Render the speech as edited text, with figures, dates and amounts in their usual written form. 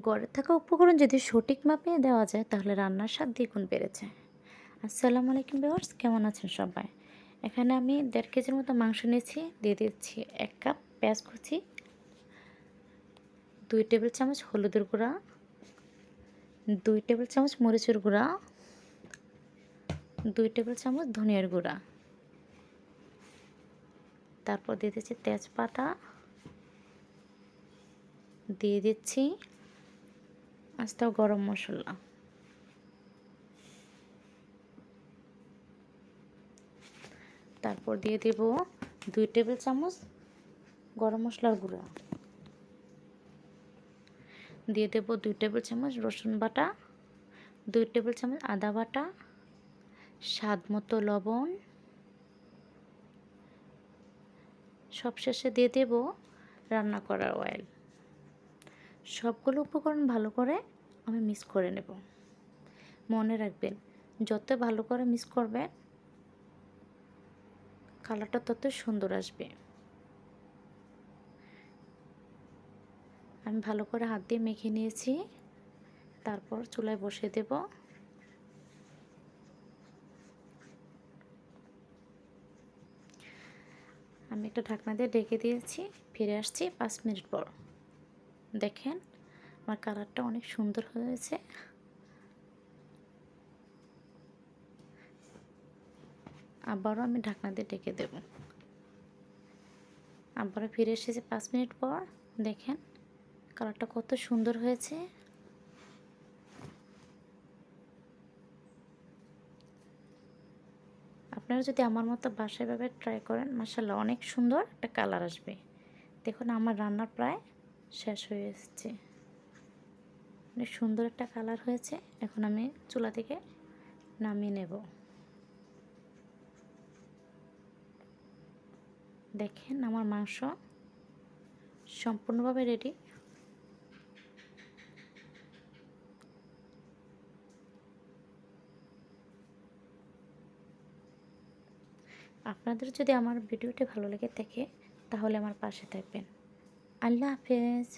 ঘরে থাকা উপকরণ যদি সঠিক মাপে দেওয়া যায় তাহলে রান্নার স্বাদ দ্বিগুণ বেড়ে যায়। আসসালামু আলাইকুম ভিউয়ার্স, কেমন আছেন সবাই? এখানে আমি 1.5 কেজির মতো মাংস নিয়েছি। দিয়ে দিচ্ছি 1 কাপ পেঁয়াজ কুচি, 2 টেবিল চামচ হলুদের গুঁড়া, 2 টেবিল চামচ মরিচের গুঁড়া, 2 টেবিল চামচ ধনিয়ার গুঁড়া। তারপর দিয়ে দিচ্ছি তেজপাতা, দিয়ে দিচ্ছি আস্ত গরম মশলা। তারপর দিয়ে দেব 2 টেবিল চামচ গরম মশলার গুঁড়া, দিয়ে দেব 2 টেবিল চামচ রসুন বাটা, 2 টেবিল চামচ আদা বাটা, স্বাদ মতো লবণ। সবশেষে দিয়ে দেব রান্না করা অয়েল। সবগুলো উপকরণ ভালো করে আমি মিক্স করে নেব। মনে রাখবেন, যত ভালো করে মিক্স করবেন কালারটা তত সুন্দর আসবে। আমি ভালো করে হাত দিয়ে মেখে নিয়েছি। তারপর চুলায় বসিয়ে দেব। আমি একটা ঢাকনা দিয়ে ঢেকে দিয়েছি। ফিরে আসছি 5 মিনিট পর। দেখেন আমার কালারটা অনেক সুন্দর হয়েছে। আবারও আমি ঢাকনা দিয়ে ঢেকে দেব। আবারও ফিরে এসেছি 5 মিনিট পর। দেখেন কালারটা কত সুন্দর হয়েছে। আপনারা যদি আমার মতো বাসায় এভাবে ট্রাই করেন, মাশাআল্লাহ অনেক সুন্দর একটা কালার আসবে। দেখুন আমার রান্না প্রায় শেষ হয়ে এসেছে। অনেক সুন্দর একটা কালার হয়েছে। এখন আমি চুলা থেকে নামিয়ে নেব। দেখেন আমার মাংস সম্পূর্ণভাবে রেডি। আপনাদের যদি আমার ভিডিওটি ভালো লেগে থাকে তাহলে আমার পাশে থাকবেন। আল্লাহ হাফেজ।